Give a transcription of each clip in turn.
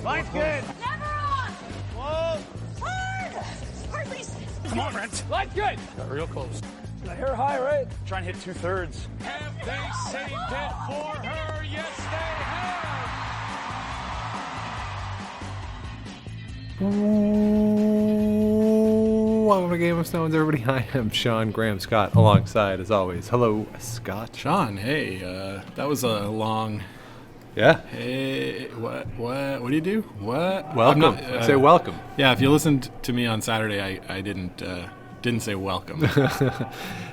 Line's good. Never on. Whoa. Hard. Hardly. Come on, Brent. Line's good. Got real close. The hair high, right? Try and hit 2/3. Have they saved it for her? Yes, they have. Welcome to Game of Stones, everybody. I am Sean Graham Scott, alongside, as always. Hello, Scott. Sean, hey, that was a long... Yeah. Hey, what do you do? What? Welcome. Say welcome. Yeah, if you listened to me on Saturday, I didn't say welcome.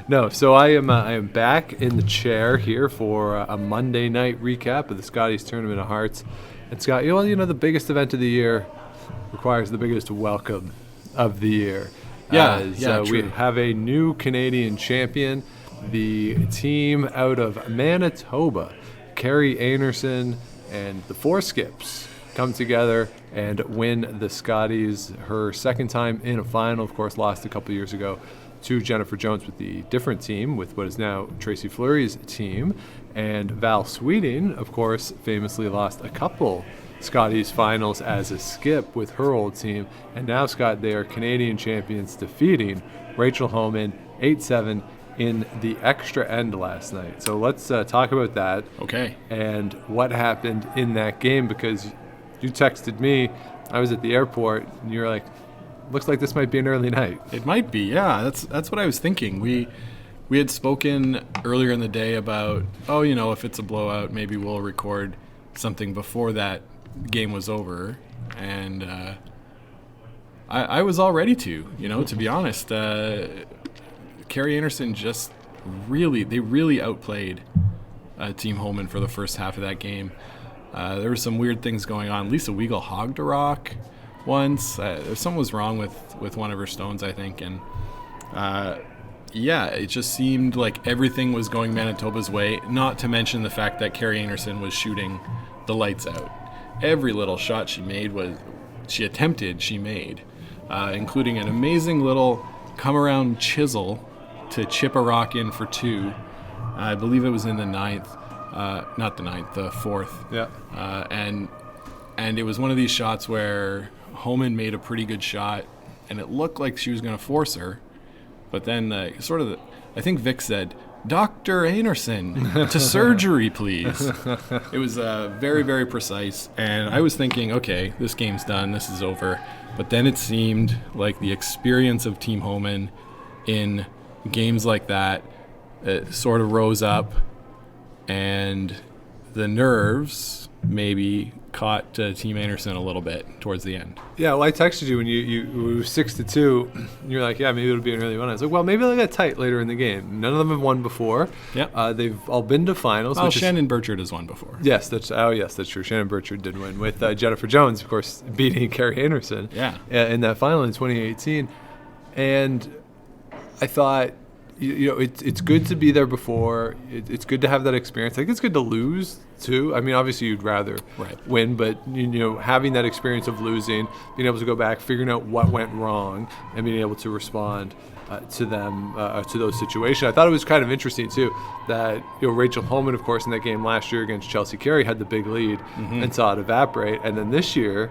No, so I am back in the chair here for a Monday night recap of the Scotties Tournament of Hearts. And Scott, the biggest event of the year requires the biggest welcome of the year. Yeah, we true. have a new Canadian champion, the team out of Manitoba. Kerri Einarson and the Four Skips come together and win the Scotties, her second time in a final. Of course, lost a couple years ago to Jennifer Jones with the different team, with what is now Tracy Fleury's team. And Val Sweeting, of course, famously lost a couple Scotties finals as a skip with her old team. And now, Scott, they are Canadian champions, defeating Rachel Homan 8-7 in the extra end last night. So let's talk about that. Okay. And what happened in that game, because you texted me, I was at the airport, and you were like, looks like this might be an early night. It might be, yeah. That's what I was thinking. We had spoken earlier in the day about, if it's a blowout, maybe we'll record something before that game was over. And I was all ready to be honest. Kerri Einarson just really outplayed Team Homan for the first half of that game. There were some weird things going on. Lisa Weigel hogged a rock once. Something was wrong with one of her stones, I think. And it just seemed like everything was going Manitoba's way, not to mention the fact that Kerri Einarson was shooting the lights out. Every little shot she made she made, including an amazing little come-around chisel to chip a rock in for two. I believe it was in the the fourth. Yeah. And it was one of these shots where Homan made a pretty good shot, and it looked like she was going to force her. But then I think Vic said, "Dr. Einarson, to surgery, please." It was very, very precise. And I was thinking, okay, this game's done. This is over. But then it seemed like the experience of Team Homan in games like that sort of rose up, and the nerves maybe caught Team Einarson a little bit towards the end. Yeah, well, I texted you when it was 6-2, and you're like, yeah, maybe it'll be an early one. I was like, well, maybe they'll get tight later in the game. None of them have won before. Yeah. They've all been to finals. Well, Shannon Burchard has won before. Yes, that's true. Shannon Burchard did win with Jennifer Jones, of course, beating Kerri Einarson in that final in 2018. And I thought, it's good to be there before. It's good to have that experience. I think it's good to lose too. I mean, obviously you'd rather win, but having that experience of losing, being able to go back, figuring out what went wrong, and being able to respond to them, to those situations. I thought it was kind of interesting too that Rachel Homan, of course, in that game last year against Chelsea Carey, had the big lead and saw it evaporate, and then this year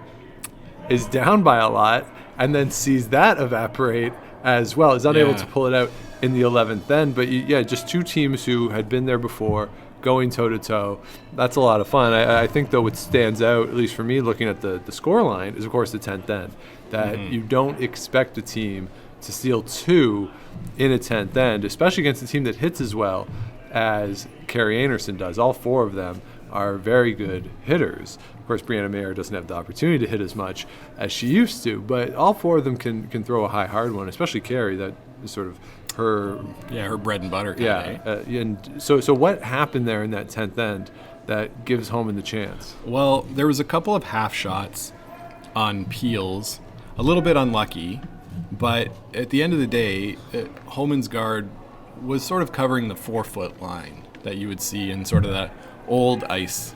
is down by a lot and then sees that evaporate as well. Is unable to pull it out in the 11th end, but just two teams who had been there before, going toe-to-toe. That's a lot of fun. I think, though, what stands out, at least for me, looking at the score line, is, of course, the 10th end. That you don't expect a team to steal two in a 10th end, especially against a team that hits as well as Kerri Einarson does. All four of them are very good hitters. Of course, Brianna Mayer doesn't have the opportunity to hit as much as she used to, but all four of them can throw a high, hard one, especially Kerri. That is sort of her bread and butter. And so what happened there in that 10th end that gives Homan the chance? Well, there was a couple of half shots on peels, a little bit unlucky, but at the end of the day, Homan's guard was sort of covering the 4-foot line that you would see in sort of that old ice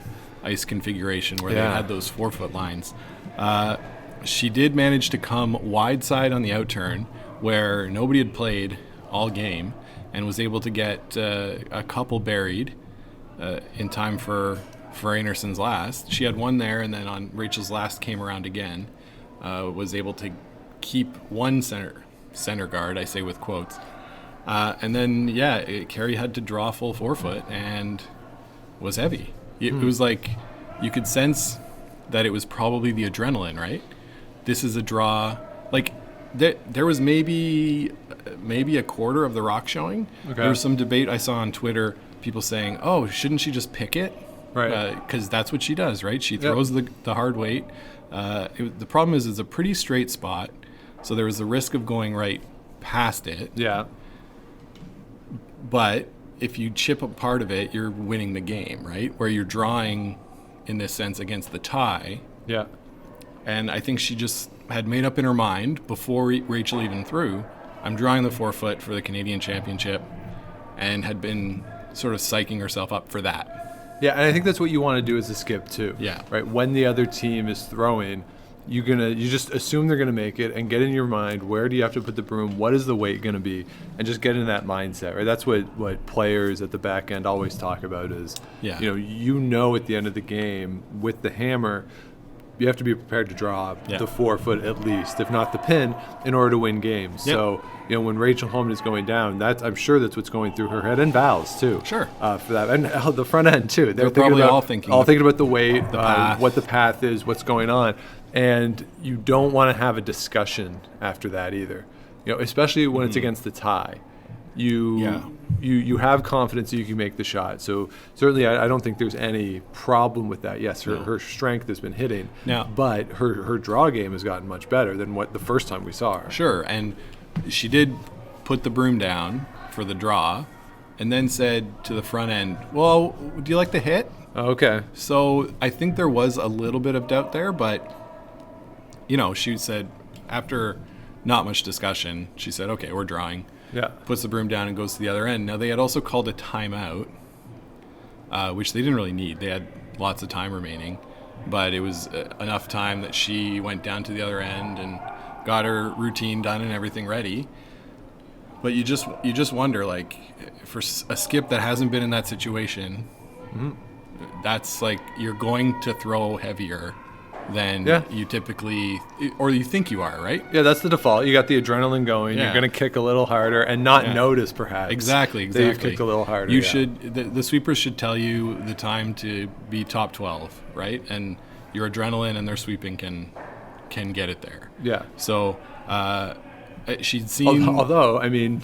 configuration where they had those 4-foot lines. She did manage to come wide side on the outturn where nobody had played all game, and was able to get a couple buried in time for for Einarson's last. She had one there, and then on Rachel's last came around again, was able to keep one center guard, I say with quotes. And then, Kerri had to draw full forefoot and was heavy. It was like you could sense that it was probably the adrenaline, right? This is a draw. Like, there was maybe a quarter of the rock showing. Okay. There was some debate I saw on Twitter, people saying, oh, shouldn't she just pick it? Right. Because that's what she does, right? She throws the hard weight. The problem is it's a pretty straight spot, so there was the risk of going right past it. Yeah. But if you chip a part of it, you're winning the game, right? Where you're drawing, in this sense, against the tie. Yeah. And I think she just had made up in her mind before Rachel even threw, I'm drawing the forefoot for the Canadian Championship, and had been sort of psyching herself up for that. Yeah, and I think that's what you want to do as a skip too. Yeah. Right. When the other team is throwing, you just assume they're gonna make it, and get in your mind, where do you have to put the broom? What is the weight gonna be? And just get in that mindset. Right. That's what players at the back end always talk about is, at the end of the game with the hammer, you have to be prepared to draw the forefoot at least, if not the pin, in order to win games. Yep. So, when Rachel Homan is going down, I'm sure that's what's going through her head, and Val's too. Sure. For that, and the front end too. They're probably all thinking about the weight, the path. What the path is, what's going on, and you don't want to have a discussion after that either. Especially when it's against the tie. You have confidence that you can make the shot. So certainly I don't think there's any problem with that. Yes, her strength has been hitting, but her draw game has gotten much better than what the first time we saw her. Sure, and she did put the broom down for the draw and then said to the front end, well, do you like the hit? Okay. So I think there was a little bit of doubt there, but, she said after not much discussion, she said, okay, we're drawing. Yeah. Puts the broom down and goes to the other end. Now, they had also called a timeout, which they didn't really need. They had lots of time remaining, but it was enough time that she went down to the other end and got her routine done and everything ready. But you just wonder, like, for a skip that hasn't been in that situation, that's like you're going to throw heavier than you typically, or you think you are, right? Yeah, that's the default. You got the adrenaline going. Yeah. You're going to kick a little harder and not notice, perhaps. Exactly. That you've kicked a little harder. You should. The sweepers should tell you the time to be top 12, right? And your adrenaline and their sweeping can get it there. Yeah. So she'd seen. Although, I mean,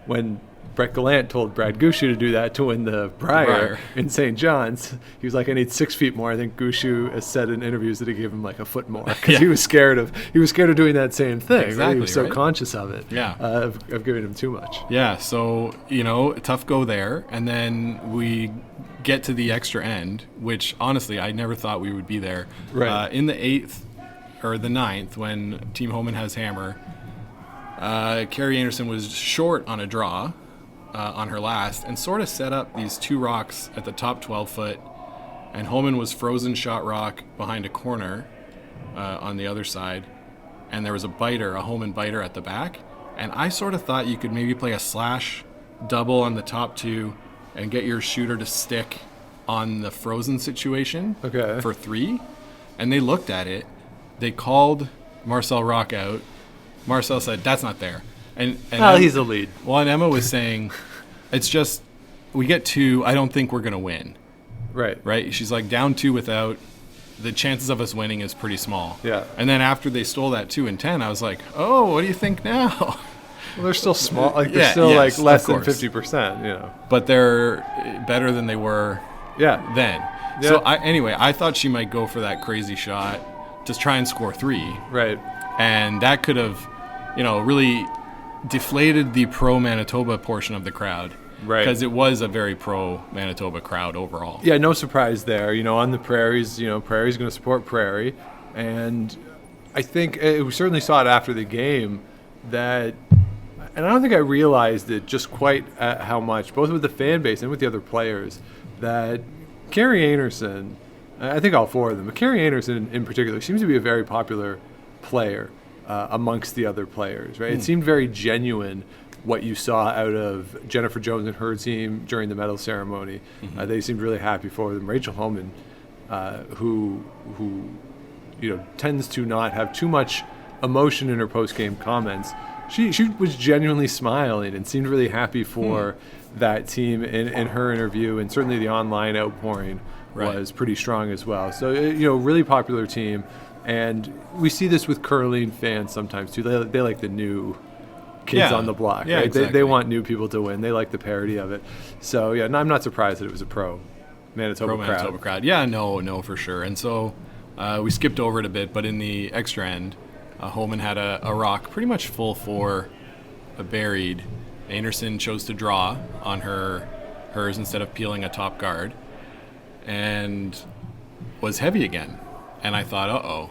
when Brett Gallant told Brad Gushu to do that to win the Brier in St. John's, he was like, I need 6 feet more. I think Gushu has said in interviews that he gave him like a foot more because he was scared of doing that same thing. Exactly, right? He was so conscious of it. Yeah. Of giving him too much. Yeah. So, tough go there. And then we get to the extra end, which honestly, I never thought we would be there. Right. In the 8th or the 9th, when Team Homan has hammer, Kerri Einarson was short on a draw. On her last, and sort of set up these 2 rocks at the top 12 foot, and Homan was frozen shot rock behind a corner on the other side, and there was a Homan biter at the back, and I sort of thought you could maybe play a slash double on the top 2 and get your shooter to stick on the frozen situation for 3, and they looked at it, they called Marcel Rock out, Marcel said, that's not there. And he's the lead. Well, and Emma was saying, it's just, we get 2, I don't think we're going to win. Right? She's like, down 2 without, the chances of us winning is pretty small. Yeah. And then after they stole that 2 and 10, I was like, oh, what do you think now? Well, they're still small. Like, they're still like less than 50%, But they're better than they were then. Yeah. So, I thought she might go for that crazy shot to try and score 3. Right. And that could have, really deflated the pro-Manitoba portion of the crowd. Right. Because it was a very pro-Manitoba crowd overall. Yeah, no surprise there. On the Prairies, Prairie's going to support Prairie. And I think we certainly saw it after the game that, and I don't think I realized it just quite how much, both with the fan base and with the other players, that Kerri Einarson, I think all 4 of them, but Kerri Einarson in particular, seems to be a very popular player amongst the other players, right? It seemed very genuine what you saw out of Jennifer Jones and her team during the medal ceremony. They seemed really happy for them. Rachel Homan who tends to not have too much emotion in her post-game comments. She was genuinely smiling and seemed really happy for that team in her interview, and certainly the online outpouring was pretty strong as well. So, really popular team. And we see this with curling fans sometimes too. They like the new kids on the block. Yeah, right? exactly. They want new people to win. They like the parody of it. So, I'm not surprised that it was a pro Manitoba crowd. Yeah, no, for sure. And so we skipped over it a bit, but in the extra end, Homan had a rock pretty much full for a buried. Einarson chose to draw on hers instead of peeling a top guard, and was heavy again. And I thought,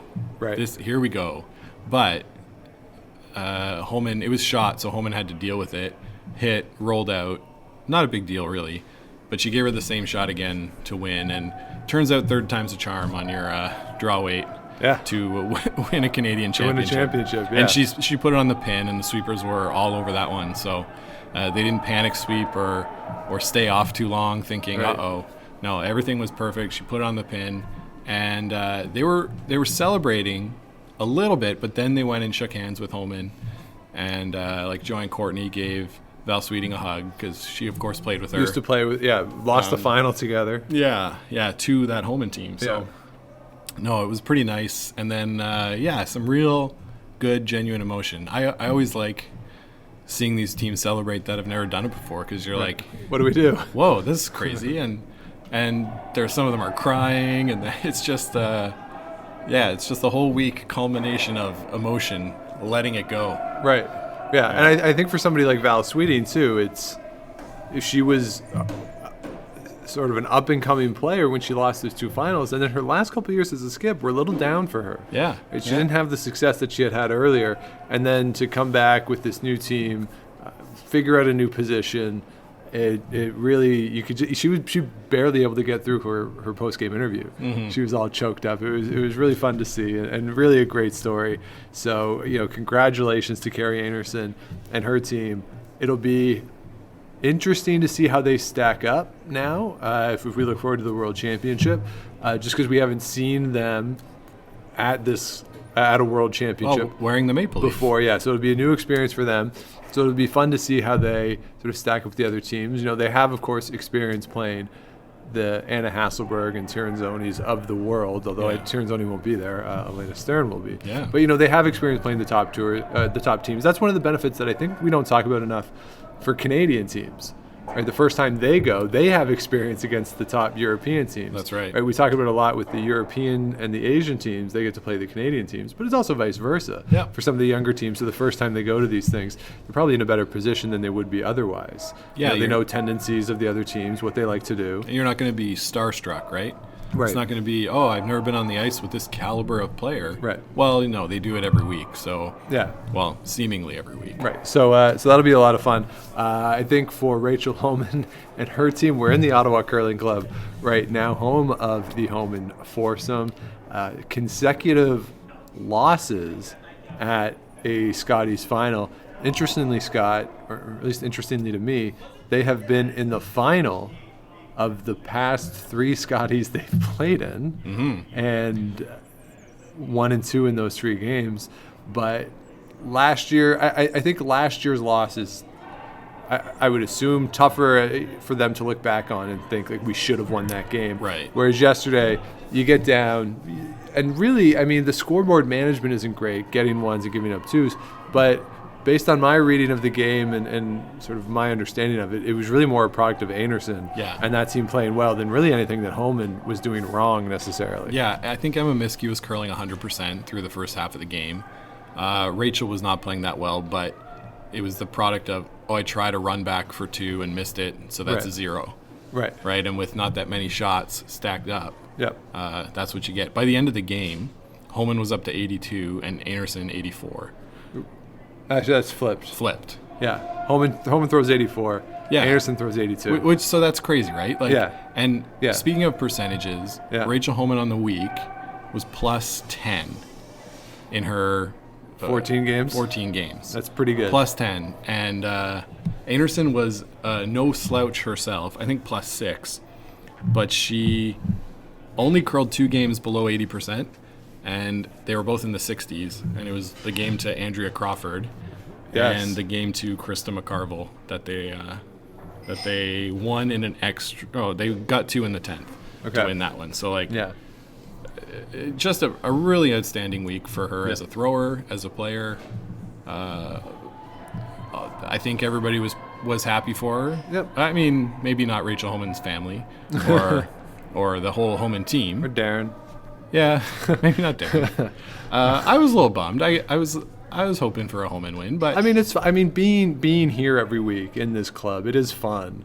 here we go. But Homan, it was shot, so Homan had to deal with it. Hit, rolled out. Not a big deal, really. But she gave her the same shot again to win. And turns out third time's a charm on your draw weight to win a Canadian championship. Yeah. And she put it on the pin, and the sweepers were all over that one. So they didn't panic sweep or stay off too long thinking, No, everything was perfect. She put it on the pin. And they were celebrating a little bit, but then they went and shook hands with Homan, and Joanne Courtney gave Val Sweeting a hug because she, of course, played with her. Used to play with, lost the final together. Yeah, to that Homan team. So, no, it was pretty nice. And then, some real good, genuine emotion. I always like seeing these teams celebrate that have never done it before because you're like, what do we do? Whoa, this is crazy. And there's some of them are crying, and it's just it's just the whole week culmination of emotion, letting it go. Right. Yeah, and I think for somebody like Val Sweeting too, if she was sort of an up and coming player when she lost those two finals, and then her last couple of years as a skip were a little down for her. Yeah. She didn't have the success that she had earlier, and then to come back with this new team, figure out a new position. It really she barely able to get through her post game interview. Mm-hmm. She was all choked up. It was really fun to see and really a great story. So congratulations to Kerri Einarson and her team. It'll be interesting to see how they stack up now if we look forward to the World Championship, just because we haven't seen them at a World Championship wearing the maple leaf before. Yeah, so it'll be a new experience for them. So it'll be fun to see how they sort of stack up with the other teams. They have, of course, experience playing the Anna Hasselberg and Tirinzonis of the world, although Tirinzoni won't be there. Elena Stern will be. Yeah. But, they have experience playing the top teams. That's one of the benefits that I think we don't talk about enough for Canadian teams. Right, the first time they go, they have experience against the top European teams. That's right. We talk about it a lot with the European and the Asian teams. They get to play the Canadian teams, but it's also vice versa. Yeah. For some of the younger teams, so the first time they go to these things, they're probably in a better position than they would be otherwise. Yeah, they know tendencies of the other teams, what they like to do. And you're not going to be starstruck, right? Right. It's not going to be, I've never been on the ice with this caliber of player. Right. Well, they do it every week. So, well, seemingly every week. Right. So that'll be a lot of fun. I think for Rachel Homan and her team, we're in the Ottawa Curling Club right now, home of the Homan foursome. Consecutive losses at a Scotties final. Interestingly, Scott, or at least interestingly to me, they have been in the final of the past 3 Scotties they've played in, and 1 and 2 in those 3 games. But last year, I think last year's losses, I would assume tougher for them to look back on and think like we should have won that game. Right. Whereas yesterday, you get down, and really, the scoreboard management isn't great, getting 1s and giving up 2s, but based on my reading of the game and sort of my understanding of it, it was really more a product of Einarson and that team playing well than really anything that Homan was doing wrong necessarily. Yeah, I think Emma Miskey was curling 100% through the first half of the game. Rachel was not playing that well, but it was the product of, I tried to run back for 2 and missed it, so that's a 0. Right. Right, and with not that many shots stacked up, yep. That's what you get. By the end of the game, Homan was up to 82 and Einarson 84. Actually, that's flipped. Flipped. Yeah. Homan throws 84. Yeah. Einarson throws 82. So that's crazy, right? And speaking of percentages, Rachel Homan on the week was plus 10 in her 14 games? 14 games. That's pretty good. Plus 10. And Einarson was no slouch herself, I think plus 6. But she only curled 2 games below 80%, and they were both in the 60s. And it was the game to Andrea Crawford and the game to Krista McCarville that they won in an extra. Oh, they got 2 in the 10th to win that one. So just a really outstanding week for her as a thrower, as a player. I think everybody was happy for her. Yep. I mean, maybe not Rachel Homan's family or the whole Homan team. Or Darren. Yeah, maybe not Darren. I was a little bummed. I was hoping for a Homan win, but I mean, being here every week in this club, it is fun.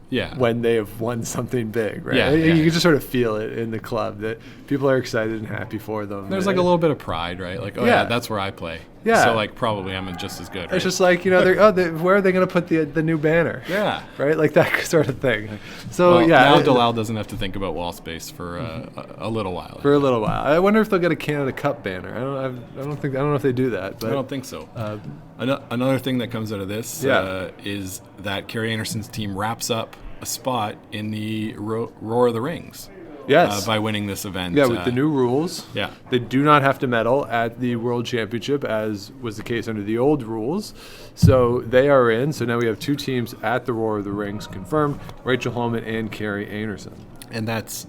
Yeah. When they have won something big, right? Yeah, You can just sort of feel it in the club that people are excited and happy for them. There's like a little bit of pride, right? Like, that's where I play. Yeah. So like probably I'm just as good. Right? It's just like, where are they going to put the new banner? Yeah. Right? Like that sort of thing. So now Dalal doesn't have to think about wall space for a little while. For a little while. I wonder if they'll get a Canada Cup banner. I don't know if they do that. But I don't think so. Another thing that comes out of this is that Kerri Einarson's team wraps up a spot in the Roar of the Rings. Yes. By winning this event. Yeah, with the new rules. Yeah. They do not have to medal at the World Championship, as was the case under the old rules. So they are in. So now we have 2 teams at the Roar of the Rings confirmed, Rachel Homan and Kerri Einarson. And that's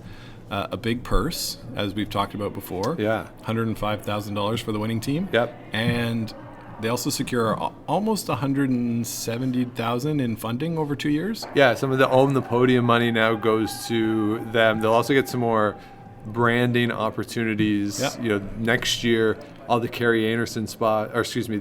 a big purse, as we've talked about before. Yeah. $105,000 for the winning team. Yep. And they also secure almost $170,000 in funding over 2 years. Yeah, some of the Own the Podium money now goes to them. They'll also get some more branding opportunities. Yep. Next year, all the Kerri Einarson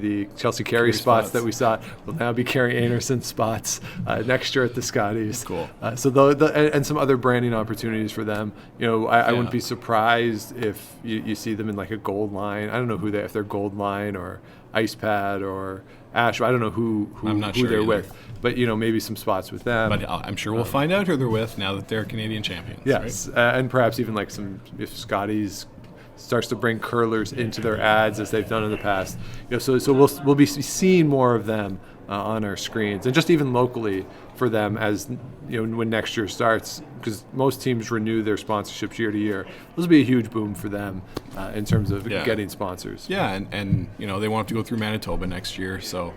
the Chelsea Carey spots that we saw will now be Kerri Einarson spots next year at the Scotties. Cool. So and some other branding opportunities for them. I wouldn't be surprised if you see them in like a Gold Line. I don't know if they're Gold Line or Ice Pad or Ash. I don't know who they're with, but maybe some spots with them. But I'm sure we'll find out who they're with now that they're Canadian champions. Yes, right? And perhaps even like if Scotties starts to bring curlers into their ads as they've done in the past. So we'll be seeing more of them on our screens, and just even locally for them as when next year starts, because most teams renew their sponsorships year to year. This will be a huge boom for them in terms of getting sponsors. Yeah, and they won't have to go through Manitoba next year, so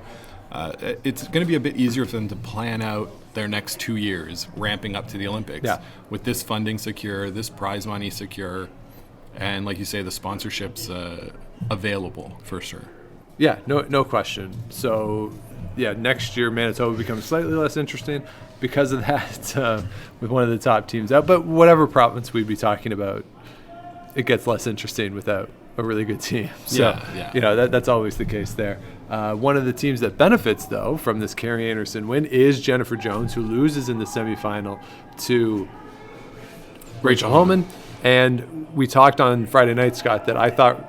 it's going to be a bit easier for them to plan out their next 2 years, ramping up to the Olympics. Yeah. With this funding secure, this prize money secure, and like you say, the sponsorships available for sure. Yeah, no question. So, next year Manitoba becomes slightly less interesting because of that, with one of the top teams out. But whatever province we'd be talking about, it gets less interesting without a really good team. So, that's always the case there. One of the teams that benefits, though, from this Kerri Einarson win is Jennifer Jones, who loses in the semifinal to Rachel Homan. And we talked on Friday night, Scott, that I thought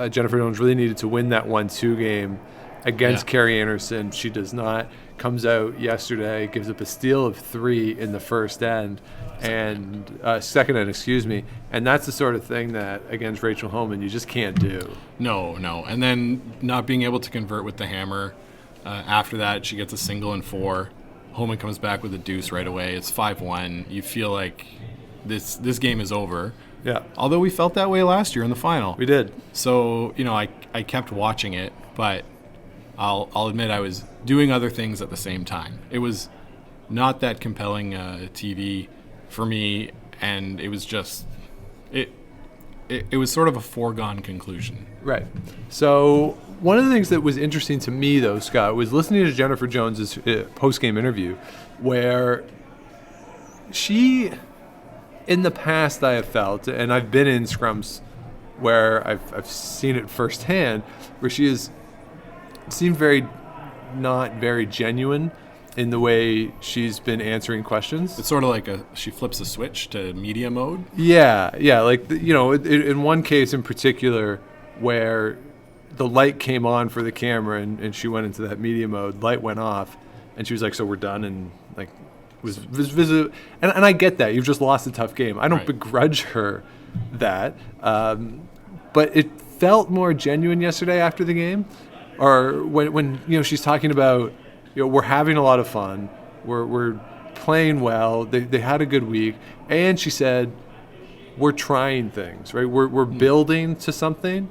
Jennifer Jones really needed to win that 1-2 game against Kerri Einarson. She does not. Comes out yesterday, gives up a steal of 3 in the first end, second end, excuse me. And that's the sort of thing that against Rachel Homan you just can't do. No. And then not being able to convert with the hammer. After that, she gets a single and 4. Homan comes back with a deuce right away. It's 5-1. You feel like this game is over. Yeah. Although we felt that way last year in the final. We did. So, I kept watching it, but I'll admit I was doing other things at the same time. It was not that compelling TV for me, and it was just it was sort of a foregone conclusion. Right. So one of the things that was interesting to me, though, Scott, was listening to Jennifer Jones's post-game interview, where she, in the past, I have felt, and I've been in scrums where I've seen it firsthand, where she has seemed not very genuine in the way she's been answering questions. It's sort of like she flips a switch to media mode. Yeah, like in one case in particular where the light came on for the camera and she went into that media mode, light went off, and she was like, "So we're done," and like was visible. And I get that you've just lost a tough game. I don't begrudge her that, but it felt more genuine yesterday after the game, or when she's talking about. We're having a lot of fun. We're playing well. They had a good week. And she said, we're trying things, right? We're building to something.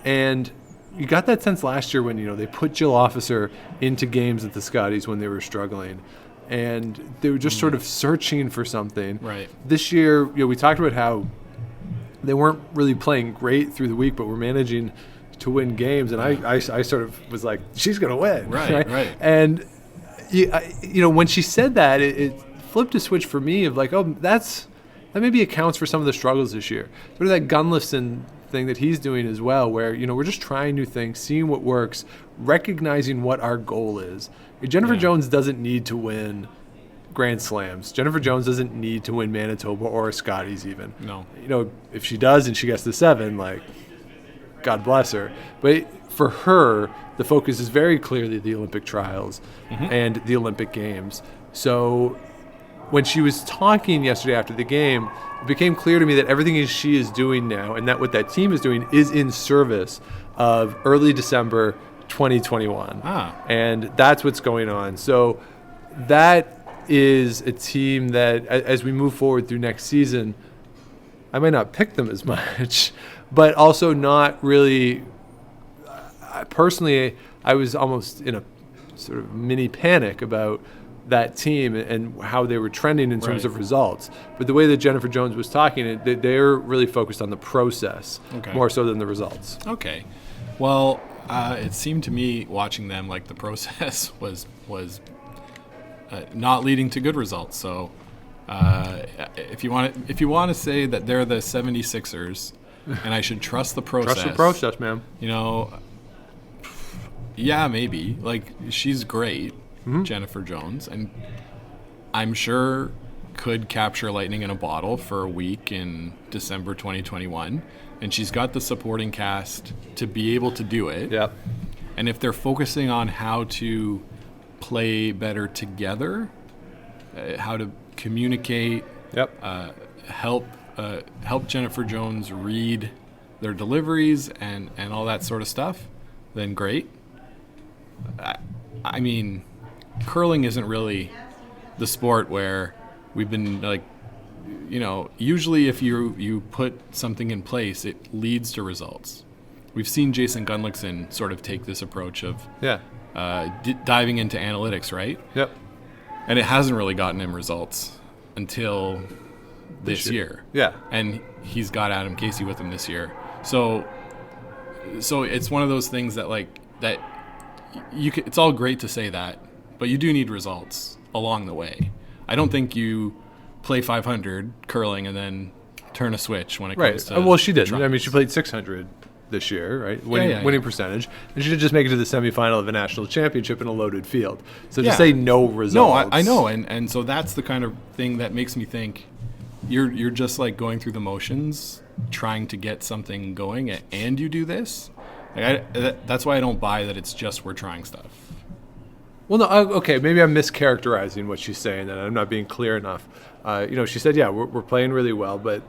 And you got that sense last year when, they put Jill Officer into games at the Scotties when they were struggling. And they were just sort of searching for something. Right. This year, we talked about how they weren't really playing great through the week, but were managing to win games. And I sort of was like, she's going to win. Right. And, when she said that, it flipped a switch for me of like, oh, that maybe accounts for some of the struggles this year. Sort of that Gunlifson thing that he's doing as well, where, we're just trying new things, seeing what works, recognizing what our goal is. Jennifer Jones doesn't need to win Grand Slams. Jennifer Jones doesn't need to win Manitoba or Scotties even. No. If she does and she gets to 7, like, God bless her. But for her, the focus is very clearly the Olympic trials and the Olympic Games. So when she was talking yesterday after the game, it became clear to me that everything she is doing now and that what that team is doing is in service of early December 2021. And that's what's going on. So that is a team that, as we move forward through next season, I might not pick them as much, but also not really. Personally, I was almost in a sort of mini panic about that team and how they were trending in terms of results. But the way that Jennifer Jones was talking, they're really focused on the process more so than the results. Okay. Well, it seemed to me watching them like the process was not leading to good results. So if you want to say that they're the 76ers and I should trust the process. Trust the process, man. Yeah, maybe. Like, she's great, Jennifer Jones, and I'm sure could capture lightning in a bottle for a week in December 2021. And she's got the supporting cast to be able to do it. Yep. And if they're focusing on how to play better together, how to communicate, help Jennifer Jones read their deliveries and all that sort of stuff, then great. I mean, curling isn't really the sport where we've been like, usually if you put something in place, it leads to results. We've seen Jason Gunlickson sort of take this approach of diving into analytics, right? Yep. And it hasn't really gotten him results until this year. Yeah. And he's got Adam Casey with him this year. So it's one of those things that it's all great to say that, but you do need results along the way. I don't think you play 500 curling and then turn a switch when it comes to well, she did. trials. I mean, she played 600 this year, right? Winning percentage. And she did just make it to the semifinal of a national championship in a loaded field. So to say no results. No, I know. And so that's the kind of thing that makes me think you're just like going through the motions, trying to get something going, and you do this. That's why I don't buy that it's just we're trying stuff. Well, no, okay, maybe I'm mischaracterizing what she's saying, and I'm not being clear enough. She said, we're playing really well, but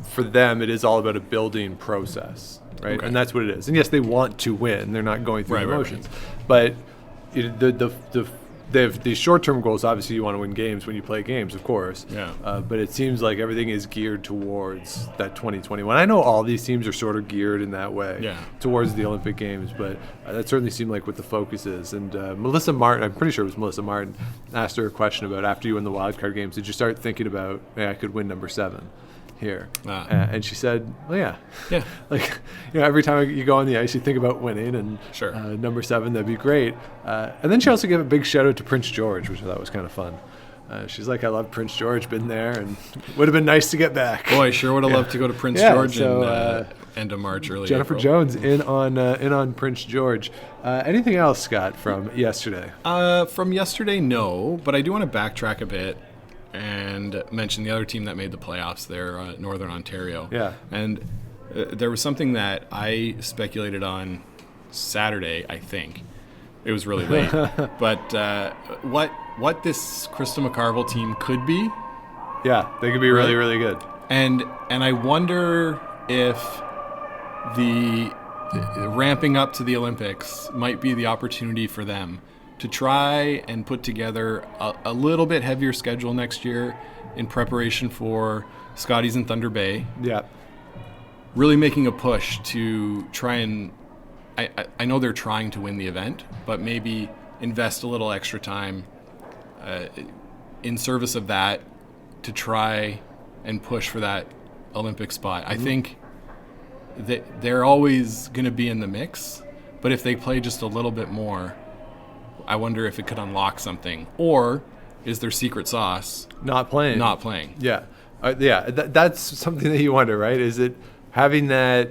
for them, it is all about a building process, right? Okay. And that's what it is. And yes, they want to win; they're not going through the motions. But they have these short-term goals. Obviously, you want to win games when you play games, of course. Yeah. But it seems like everything is geared towards that 2021. I know all these teams are sort of geared in that way towards the Olympic Games, but that certainly seemed like what the focus is. And Melissa Martin, I'm pretty sure it was Melissa Martin, asked her a question about after you win the wildcard games, did you start thinking about, I could win number 7 here? And she said, well, yeah. Like, every time you go on the ice, you think about winning, and number 7, that'd be great. And then she also gave a big shout out to Prince George, which I thought was kind of fun. She's like, I love Prince George, been there, and would have been nice to get back. Boy, sure would have loved to go to Prince George in end of March, early Jennifer April. Jones in on Prince George. Anything else, Scott, from yesterday? From yesterday, no, but I do want to backtrack a bit and mention the other team that made the playoffs there, Northern Ontario. Yeah. And there was something that I speculated on Saturday, I think. It was really late. But what this Krista McCarville team could be. Yeah, they could be really, really good. And I wonder if the ramping up to the Olympics might be the opportunity for them to try and put together a little bit heavier schedule next year in preparation for Scotties and Thunder Bay. Yeah. Really making a push to try and I know they're trying to win the event, but maybe invest a little extra time in service of that to try and push for that Olympic spot. I think that they're always going to be in the mix, but if they play just a little bit more, I wonder if it could unlock something. Or is their secret sauce Not playing? Yeah. That's something that you wonder, right? Is it having that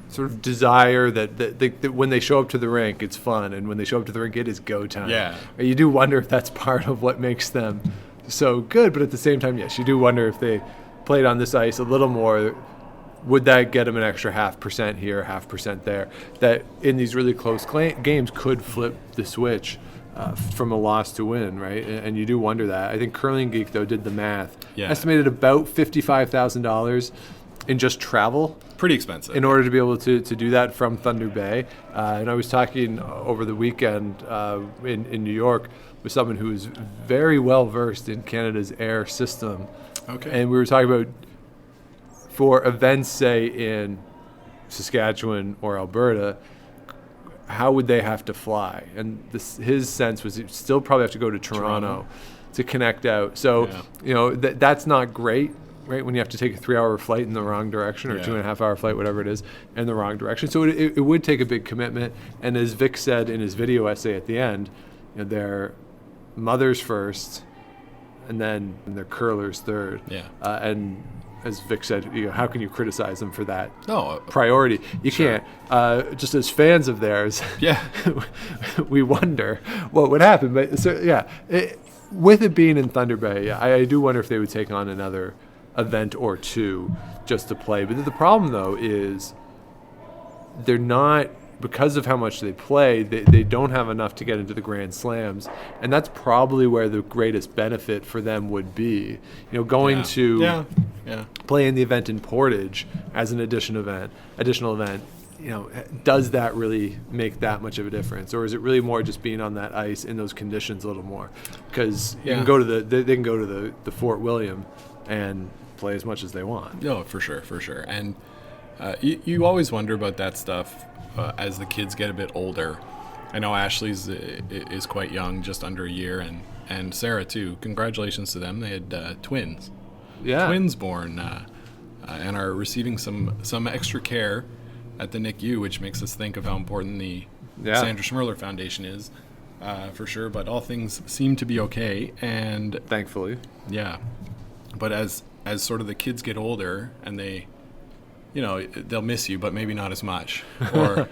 sort of desire that when they show up to the rink, it's fun, and when they show up to the rink, it is go time. Yeah. You do wonder if that's part of what makes them so good, but at the same time, yes, you do wonder if they played on this ice a little more, would that get them an extra 0.5% here, 0.5% there, that in these really close games could flip the switch from a loss to win, right? And you do wonder that. I think Curling Geek, though, did the math. Yeah. Estimated about $55,000 in just travel. Pretty expensive. In order to be able to do that from Thunder Bay. And I was talking over the weekend in New York with someone who is very well versed in Canada's air system. Okay. And we were talking about for events, say, in Saskatchewan or Alberta, how would they have to fly? And his sense was he'd still probably have to go to Toronto to connect out. So, that's not great, right? When you have to take a 3-hour flight in the wrong direction or 2.5-hour flight, whatever it is, in the wrong direction. So it would take a big commitment. And as Vic said in his video essay at the end, they're mothers first, and then they're curlers third. Yeah. And as Vic said, how can you criticize them for that No, priority? You can't. Just as fans of theirs, we wonder what would happen. But with it being in Thunder Bay, I do wonder if they would take on another event or two just to play. But the problem, though, is they're not, because of how much they play, they don't have enough to get into the Grand Slams. And that's probably where the greatest benefit for them would be. Going to play in the event in Portage as an additional event, does that really make that much of a difference? Or is it really more just being on that ice in those conditions a little more? Because you can go to they can go to the Fort William and play as much as they want. No, for sure. And you always wonder about that stuff as the kids get a bit older. I know Ashley's is quite young, just under a year, and Sarah too. Congratulations to them. They had twins. Yeah. Twins born and are receiving some extra care at the NICU, which makes us think of how important the Sandra Schmirler Foundation is, for sure. But all things seem to be okay, and thankfully, But as sort of the kids get older, and they, they'll miss you, but maybe not as much, or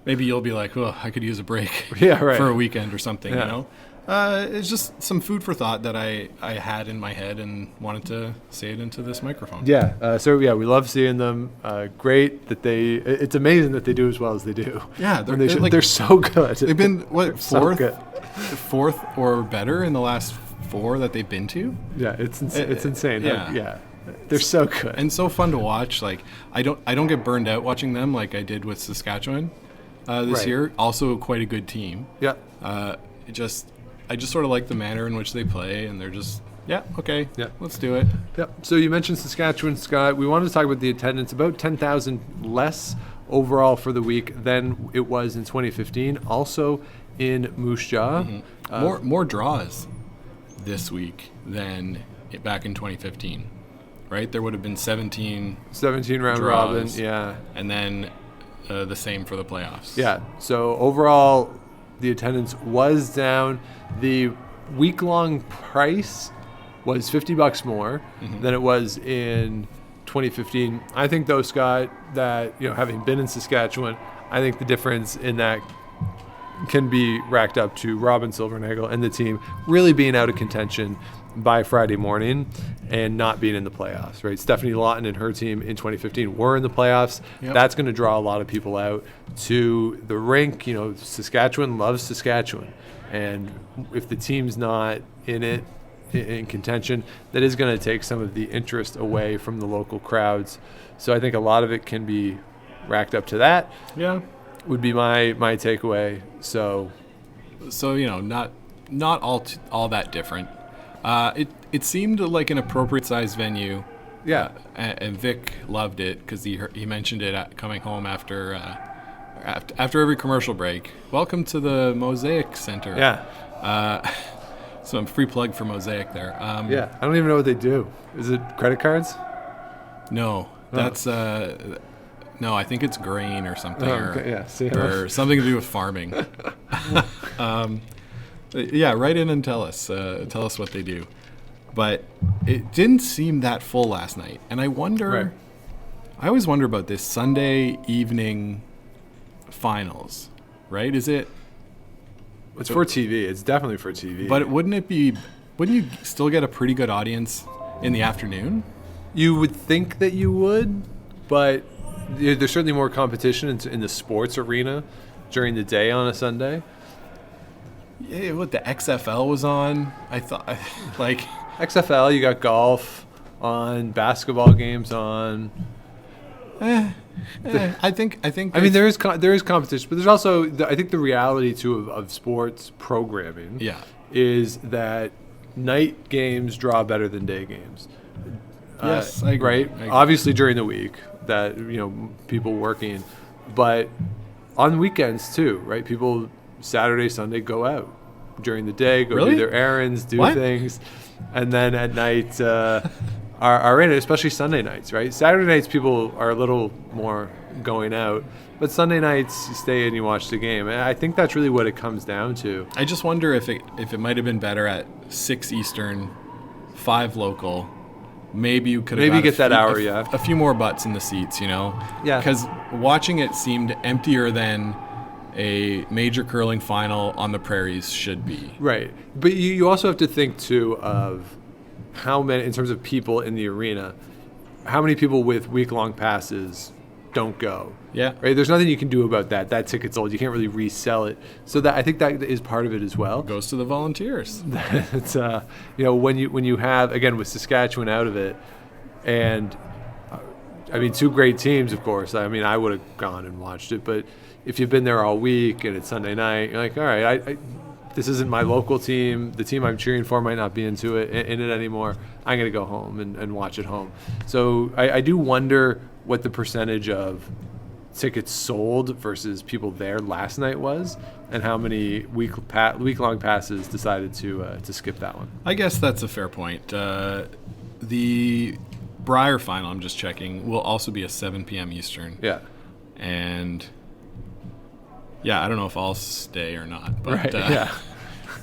maybe you'll be like, oh, I could use a break, for a weekend or something, It's just some food for thought that I had in my head and wanted to say it into this microphone. We love seeing them. Great that it's amazing that they do as well as they do. Yeah, they're so good. They've been fourth or better in the last 4 that they've been to. Yeah, it's insane. They're so good and so fun to watch. Like I don't get burned out watching them like I did with Saskatchewan this year. Also quite a good team. Yeah. I just sort of like the manner in which they play, and they're just, let's do it. Yep. So you mentioned Saskatchewan, Scott. We wanted to talk about the attendance, about 10,000 less overall for the week than it was in 2015. Also in Moose Jaw. Mm-hmm. More draws this week than back in 2015, right? There would have been 17 round robin, and then the same for the playoffs. Yeah. So overall, the attendance was down. The week-long price was $50 more than it was in 2015. I think, though, Scott, that having been in Saskatchewan, I think the difference in that can be racked up to Robin Silvernagel and the team really being out of contention by Friday morning and not being in the playoffs, right? Stephanie Lawton and her team in 2015 were in the playoffs. Yep. That's going to draw a lot of people out to the rink. Saskatchewan loves Saskatchewan. And if the team's not in it, in contention, that is going to take some of the interest away from the local crowds. So I think a lot of it can be racked up to that. Yeah. Would be my takeaway. So not all that different. It seemed like an appropriate sized venue. Yeah. And Vic loved it because he mentioned it coming home after every commercial break. Welcome to the Mosaic Center. Yeah. Some free plug for Mosaic there. Yeah. I don't even know what they do. Is it credit cards? No. That's no, I think it's grain or something, or something to do with farming. Yeah, write in and tell us what they do. But it didn't seem that full last night, and I wonder. Right. I always wonder about this Sunday evening finals. Right? Is it? It's for TV. It's definitely for TV. But wouldn't you still get a pretty good audience in the afternoon? You would think that you would, but there's certainly more competition in the sports arena during the day on a Sunday. Yeah, what the XFL was on? I thought, like XFL, you got golf on, basketball games on. I think. I mean, there is competition, but there's also I think the reality too of sports programming. Yeah. Is that night games draw better than day games. Yes, I agree. Right? I agree. Obviously during the week that, people working, but on weekends too, right? People Saturday, Sunday go out during the day, go do their errands, do things, and then at night are in it, especially Sunday nights, right? Saturday nights people are a little more going out, but Sunday nights you stay and you watch the game. And I think that's really what it comes down to. I just wonder if it might have been better at 6 Eastern, 5 local. Maybe you could have get that hour, a few more butts in the seats, Yeah. Because watching it seemed emptier than a major curling final on the prairies should be. Right. But you also have to think, too, of how many, in terms of people in the arena, how many people with week-long passes don't go. Yeah. Right. There's nothing you can do about that. That ticket's old. You can't really resell it. So I think that is part of it as well. Goes to the volunteers. It's when you have, again, with Saskatchewan out of it, and I mean 2 great teams, of course. I mean I would have gone and watched it, but if you've been there all week and it's Sunday night, you're like, all right, this isn't my local team. The team I'm cheering for might not be in it anymore. I'm going to go home and watch at home. So I do wonder what the percentage of tickets sold versus people there last night was, and how many week-long passes decided to skip that one. I guess that's a fair point. The Brier final, I'm just checking, will also be a 7 p.m. Eastern. Yeah. And yeah, I don't know if I'll stay or not, but right.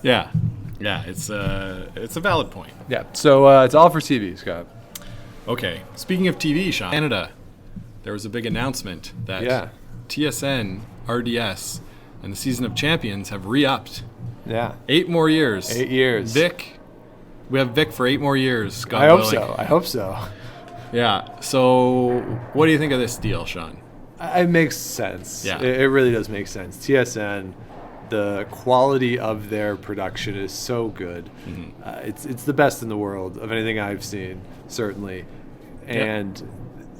yeah, it's a valid point. Yeah. So it's all for TV, Scott. Okay. Speaking of TV, Sean, Canada, there was a big announcement that TSN, RDS, and the Season of Champions have re-upped. Yeah. 8 more years. 8 years. Vic. We have Vic for 8 more years. Scott I hope willing. so. I hope so. Yeah. So what do you think of this deal, Sean? It makes sense. Yeah. It really does make sense. TSN, the quality of their production is so good. Mm-hmm. It's the best in the world of anything I've seen, certainly. And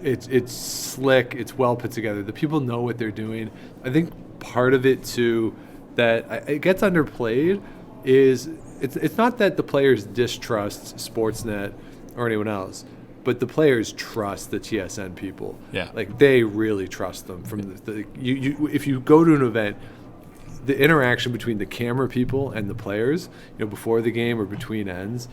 it's slick. It's well put together. The people know what they're doing. I think part of it, too, that it gets underplayed is it's not that the players distrust Sportsnet or anyone else, but the players trust the TSN people. Yeah. Like, they really trust them. From if you go to an event, the interaction between the camera people and the players, before the game or between ends,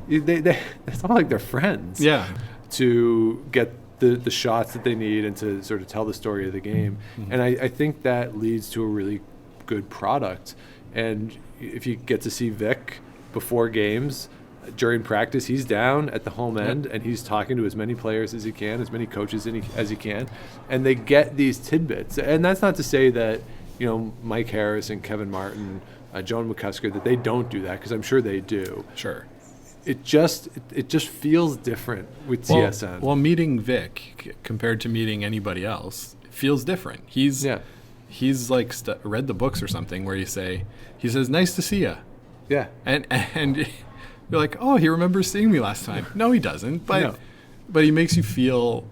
it's not like they're friends. Yeah. To get the shots that they need and to sort of tell the story of the game. Mm-hmm. And I think that leads to a really good product. And if you get to see Vic before games, during practice, he's down at the home end and he's talking to as many players as he can, as many coaches as he can, and they get these tidbits. And that's not to say that Mike Harris and Kevin Martin, Joan McCusker, that they don't do that, because I'm sure they do. Sure. It just feels different with TSN. Well, meeting Vic compared to meeting anybody else feels different. He's like read the books or something where he says, "Nice to see you." Yeah. And you're like, "Oh, he remembers seeing me last time." No, he doesn't. But he makes you feel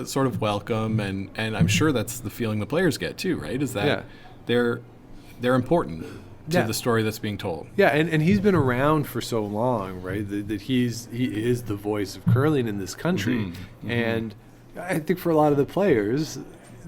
sort of welcome, and I'm sure that's the feeling the players get too, right? Is that they're important. to the story that's being told. Yeah, and he's been around for so long, right? That he is the voice of curling in this country. And I think for a lot of the players,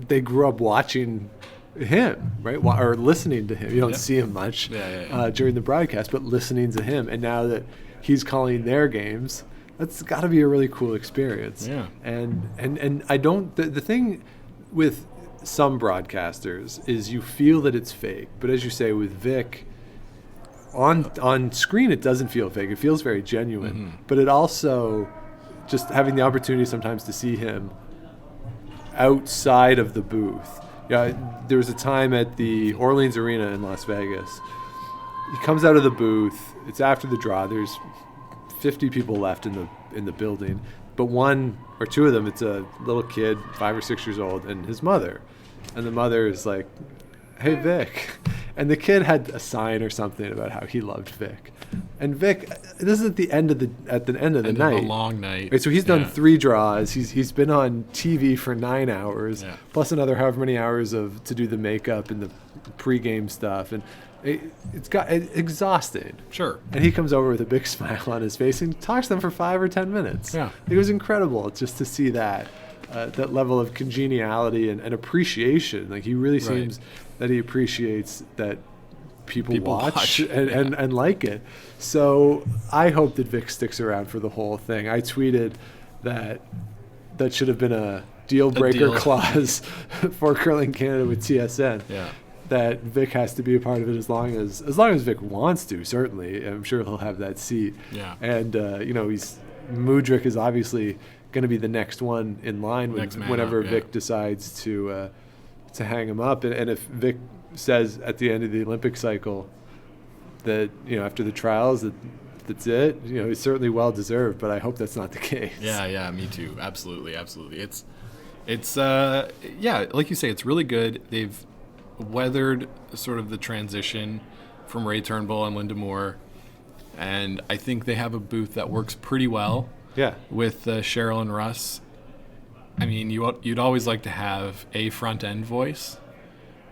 they grew up watching him, right? Or listening to him. You don't see him much during the broadcast, but listening to him. And now that he's calling their games, that's got to be a really cool experience. Yeah. And I don't, the thing with some broadcasters is you feel that it's fake, but as you say with Vic, on screen it doesn't feel fake. It feels very genuine. But it also, just having the opportunity sometimes to see him outside of the booth. Yeah, there was a time at the Orleans Arena in Las Vegas. He comes out of the booth. It's after the draw. There's 50 people left in the building, but one or two of them, it's a little kid, 5 or 6 years old, and his mother. And the mother is like, "Hey, Vic." And the kid had a sign or something about how he loved Vic. And Vic, this is at the end of the night. A long night. Right, so he's done 3 draws. He's been on TV for 9 hours, plus another however many hours to do the makeup and the pregame stuff, and it's exhausted. Sure. And he comes over with a big smile on his face and talks to them for 5 or 10 minutes. Yeah. It was incredible just to see that level of congeniality and appreciation. Like he really seems that he appreciates that people watch and like it. So I hope that Vic sticks around for the whole thing. I tweeted that should have been a deal breaker clause for Curling Canada with TSN. Yeah. That Vic has to be a part of it as long as Vic wants to. Certainly, I'm sure he'll have that seat. Yeah. And Mudryk is obviously going to be the next one in line whenever Vic decides to hang him up. And if Vic says at the end of the Olympic cycle that after the trials that's it, it's certainly well deserved. But I hope that's not the case. Yeah, me too. Absolutely. It's like you say, it's really good. They've weathered sort of the transition from Ray Turnbull and Linda Moore, and I think they have a booth that works pretty well. Yeah. With Cheryl and Russ. I mean, you'd always like to have a front end voice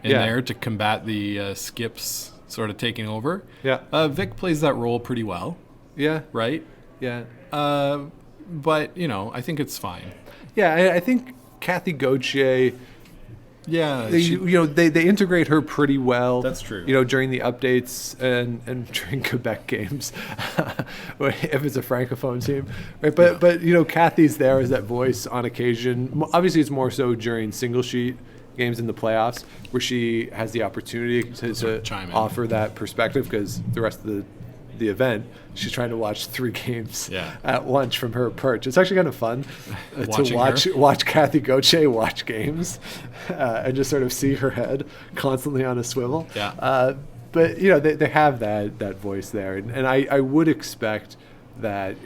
in there to combat the skips sort of taking over. Yeah. Vic plays that role pretty well. Yeah. Right. Yeah. But I think it's fine. Yeah, I think Kathy Gauthier. Yeah, they integrate her pretty well. That's true. During the updates and during Quebec games, if it's a francophone team, right? But Kathy's there as that voice on occasion. Obviously, it's more so during single sheet games in the playoffs where she has the opportunity to offer that perspective because the rest of the event, she's trying to watch 3 games at once from her perch. It's actually kind of fun to watch Kathy Gauthier watch games and just sort of see her head constantly on a swivel. Yeah. But they have that voice there, and I would expect that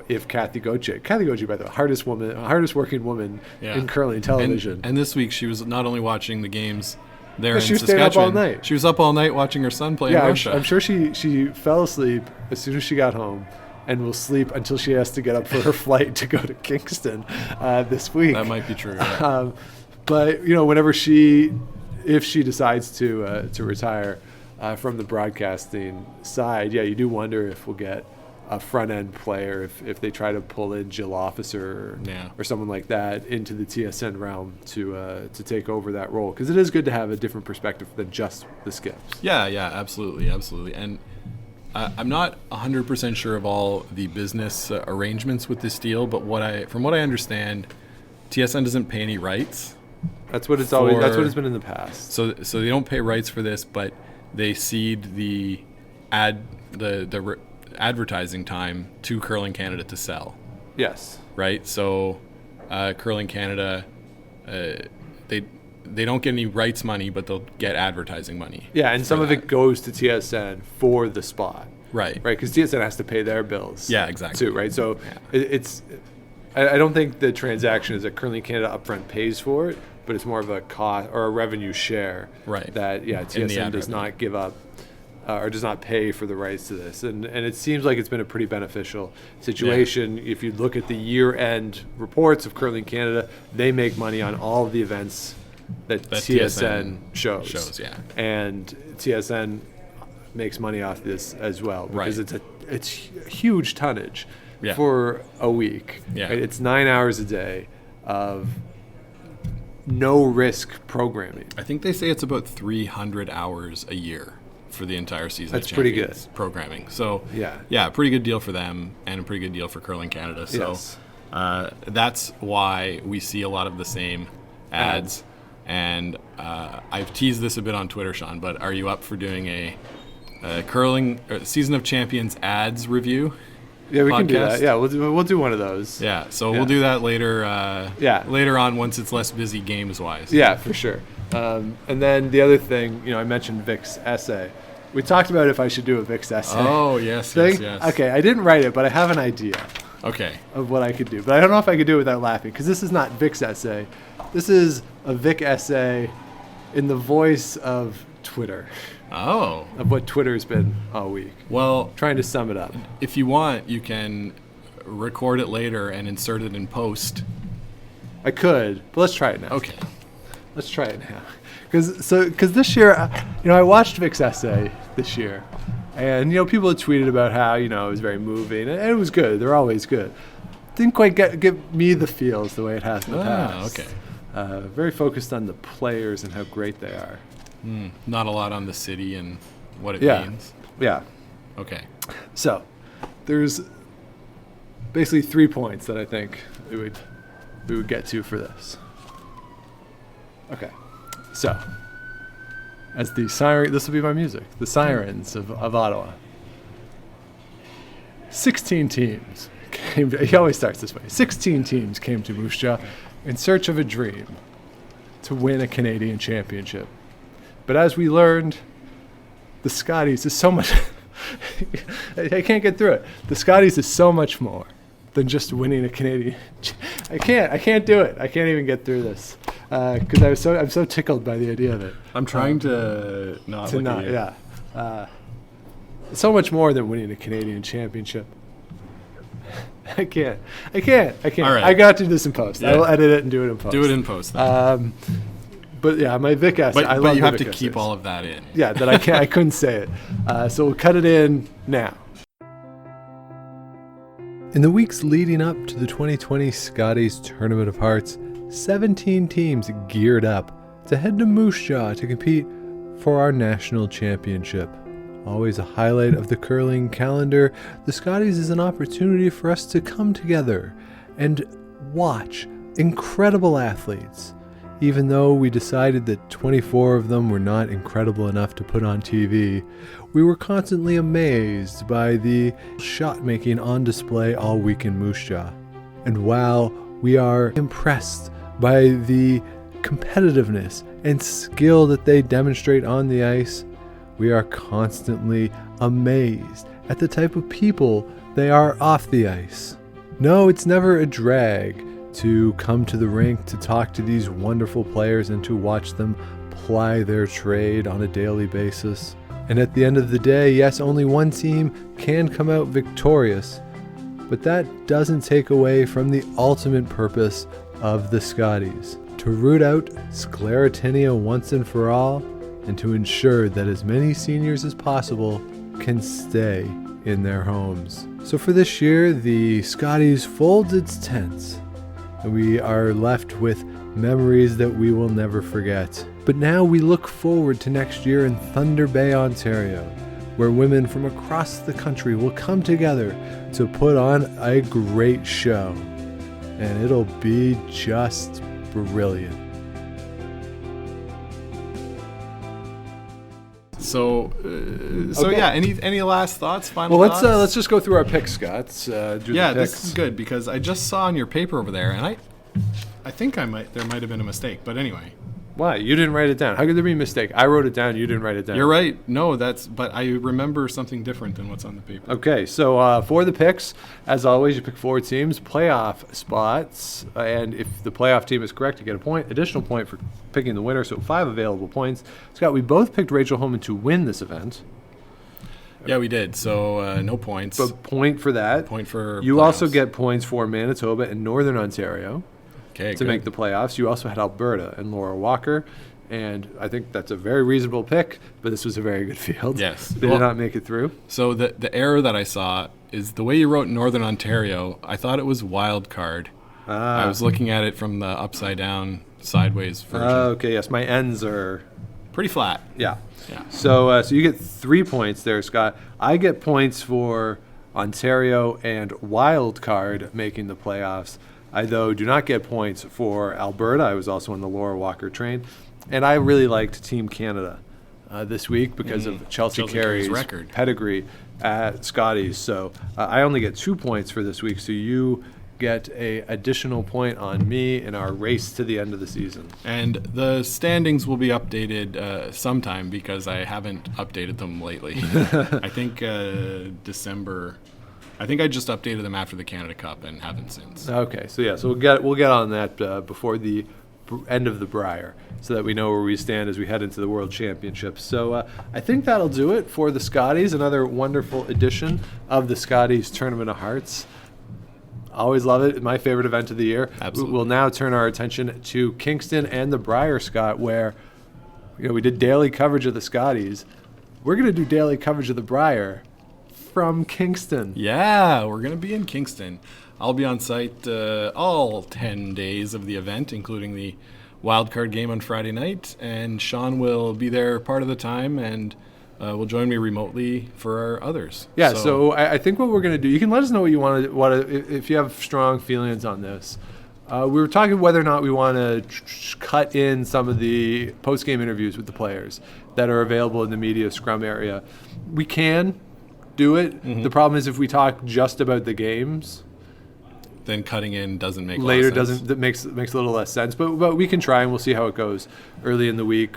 if Kathy Gauthier, by the way, hardest working woman in curling television. And this week she was not only watching the games there in she was Saskatchewan. Staying up all night. She was up all night watching her son play in Russia. I'm sure she fell asleep as soon as she got home and will sleep until she has to get up for her flight to go to Kingston this week. That might be true. Yeah. But whenever if she decides to retire from the broadcasting side, you do wonder if we'll get a front end player if they try to pull in Jill Officer or someone like that into the TSN realm to take over that role, because it is good to have a different perspective than just the skips. Yeah, absolutely. And I'm not 100% sure of all the business arrangements with this deal, but from what I understand, TSN doesn't pay any rights. That's what it's always. That's what it's been in the past. So they don't pay rights for this, but they cede the advertising time to Curling Canada to sell. Yes. Right? So Curling Canada, they don't get any rights money, but they'll get advertising money. Yeah, and some of it goes to TSN for the spot. Right. Right, because TSN has to pay their bills. Yeah, exactly. Too, right? So it's... I don't think the transaction is that Curling Canada upfront pays for it, but it's more of a cost or a revenue share. Right. That, TSN does not give up or does not pay for the rights to this. And it seems like it's been a pretty beneficial situation. If you look at the year-end reports of Curling Canada, they make money on all of the events that TSN shows. Yeah. And TSN makes money off this as well because Right. it's huge tonnage Yeah. for a week. Yeah. Right? It's 9 hours a day of no risk programming. I think they say it's about 300 hours a year for the entire season. That's of pretty Champions programming. So Yeah. pretty good deal for them and a pretty good deal for Curling Canada. So Yes. that's why we see a lot of the same ads. And I've teased this a bit on Twitter, Sean, but are you up for doing a curling season of champions ads review? Yeah, we can do podcast? that. Yeah, we'll do one of those. Yeah, so we'll do that later. Yeah. Later on, once it's less busy games wise. Yeah, for sure. And then the other thing, I mentioned Vic's essay. We talked about if I should do a Vic's essay. Oh yes, thing. yes. Okay, I didn't write it, but I have an idea Okay. of what I could do. But I don't know if I could do it without laughing, because this is not Vic's essay. This is a Vic essay in the voice of Twitter, Oh. of what Twitter's been all week. Well, Trying to sum it up. if you want, you can record it later and insert it in post. I could, but let's try it now. Okay. Let's try it now. Because this year, I watched Vic's essay this year. And, people had tweeted about how, it was very moving. And it was good. They're always good. Didn't quite give me the feels the way it has in the past. Okay. Very focused on the players and how great they are. Not a lot on the city and what it Yeah. means. Yeah. Okay. So, there's basically 3 points that I think we would get to for this. Okay. So, as the siren, this will be my music. The Sirens of Ottawa. 16 teams came to, he always starts this way. 16 teams came to Moose Jaw in search of a dream to win a Canadian championship. But as we learned, the Scotties is so much I can't get through it. The Scotties is so much more than just winning a Canadian. I can't do it. I can't even get through this because I'm so tickled by the idea of it. I'm trying to not look at you. Yeah. So much more than winning a Canadian championship. I can't. All right. I got to do this in post. Yeah. I will edit it and do it in post. Do it in post. Then. But yeah, my Vic essay. I but love you the have Vic to keep essays. all of that in. Yeah, that I can't. I couldn't say it. So we'll cut it in now. In the weeks leading up to the 2020 Scotties Tournament of Hearts, 17 teams geared up to head to Moose Jaw to compete for our national championship. Always a highlight of the curling calendar, the Scotties is an opportunity for us to come together and watch incredible athletes. Even though we decided that 24 of them were not incredible enough to put on TV, we were constantly amazed by the shot making on display all week in Moose Jaw. And while we are impressed by the competitiveness and skill that they demonstrate on the ice, we are constantly amazed at the type of people they are off the ice. No, it's never a drag to come to the rink to talk to these wonderful players and to watch them ply their trade on a daily basis. And at the end of the day, yes, only one team can come out victorious, but that doesn't take away from the ultimate purpose of the Scotties, to root out sclerotinia once and for all, and to ensure that as many seniors as possible can stay in their homes. So for this year, the Scotties folds its tents, and we are left with memories that we will never forget. But now we look forward to next year in Thunder Bay, Ontario, where women from across the country will come together to put on a great show. And it'll be just brilliant. So Okay. yeah. Any last thoughts? Final Well, thoughts? let's just go through our picks, Scott. Yeah, this is good because I just saw on your paper over there, and I think there might have been a mistake, but anyway. Why? You didn't write it down. How could there be a mistake? I wrote it down. You didn't write it down. You're right. No, but I remember something different than what's on the paper. Okay, so for the picks, as always, you pick 4 teams, playoff spots, and if the playoff team is correct, you get a point, additional point for picking the winner, so 5 available points. Scott, we both picked Rachel Homan to win this event. Yeah, we did. So no points. But point for that. Point for You playoffs. also get points for Manitoba and Northern Ontario Okay, to good. make the playoffs. You also had Alberta and Laura Walker. And I think that's a very reasonable pick, but this was a very good field. Yes. They did not make it through. So the error that I saw is the way you wrote Northern Ontario. I thought it was wild card. I was looking at it from the upside down, sideways version. Okay, yes. My ends are pretty flat. Yeah. Yeah. So you get 3 points there, Scott. I get points for Ontario and wild card making the playoffs. I, though, do not get points for Alberta. I was also on the Laura Walker train. And I really liked Team Canada this week because of Chelsea Carey's record pedigree at Scotties. So I only get 2 points for this week. So you get a additional point on me in our race to the end of the season. And the standings will be updated sometime because I haven't updated them lately. I think December. I think I just updated them after the Canada Cup and haven't since. Okay, so we'll get on that before the end of the Brier, so that we know where we stand as we head into the World Championships. So I think that'll do it for the Scotties. Another wonderful edition of the Scotties Tournament of Hearts. Always love it. My favorite event of the year. Absolutely. We'll now turn our attention to Kingston and the Brier, Scott, where we did daily coverage of the Scotties. We're going to do daily coverage of the Brier from Kingston. Yeah, we're going to be in Kingston. I'll be on site all 10 days of the event, including the wildcard game on Friday night. And Sean will be there part of the time and will join me remotely for our others. Yeah, so I think what we're going to do, you can let us know what you want to, if you have strong feelings on this. We were talking whether or not we want to cut in some of the post-game interviews with the players that are available in the media scrum area. We can do it. Mm-hmm. The problem is if we talk just about the games, then cutting in doesn't make later a lot of sense. That makes a little less sense. But we can try and we'll see how it goes early in the week.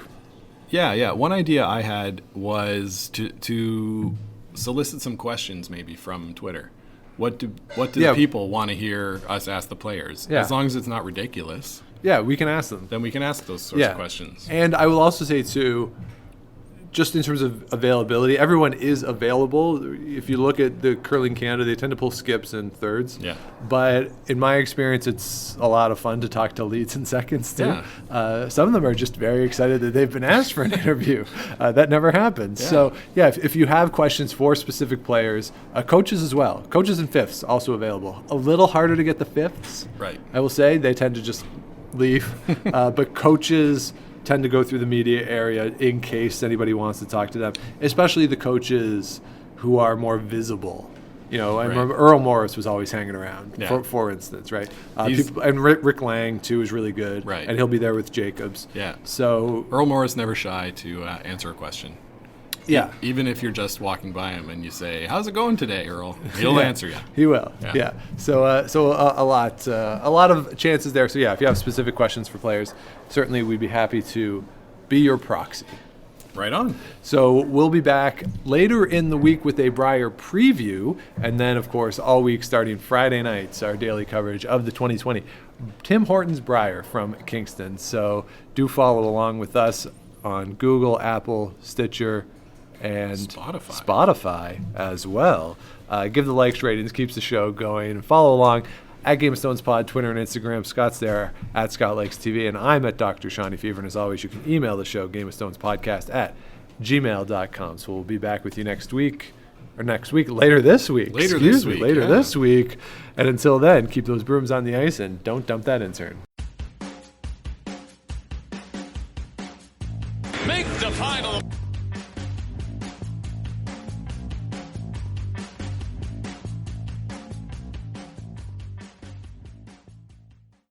Yeah. One idea I had was to solicit some questions maybe from Twitter. What do the people want to hear us ask the players? Yeah. As long as it's not ridiculous. Yeah, we can ask them. Then we can ask those sorts of questions. And I will also say too, just in terms of availability, everyone is available. If you look at the Curling Canada, they tend to pull skips and thirds. Yeah. But in my experience, it's a lot of fun to talk to leads and seconds too. Yeah. Some of them are just very excited that they've been asked for an interview. That never happens. Yeah. So if you have questions for specific players, coaches as well. Coaches and fifths also available. A little harder to get the fifths. Right. I will say they tend to just leave. But coaches tend to go through the media area in case anybody wants to talk to them, especially the coaches who are more visible. I remember Earl Morris was always hanging around, for instance, right? And Rick Lang, too, is really good. Right. And he'll be there with Jacobs. Yeah. So Earl Morris never shy to answer a question. Yeah. Even if you're just walking by him and you say, "How's it going today, Earl?" He'll answer you. He will. Yeah. So a lot of chances there. So if you have specific questions for players, certainly we'd be happy to be your proxy. Right on. So we'll be back later in the week with a Brier preview, and then of course all week starting Friday nights, our daily coverage of the 2020 Tim Hortons Brier from Kingston. So do follow along with us on Google, Apple, Stitcher, and Spotify as well. Give the likes, ratings, keeps the show going, and follow along at Game of Stones Pod, Twitter and Instagram. Scott's there at Scott Lakes TV, and I'm at Dr. Shawnee Fever. And as always, you can email the show, GameofStonesPodcast@gmail.com. So we'll be back with you later this week. Later this week. And until then, keep those brooms on the ice and don't dump that intern. Make the final.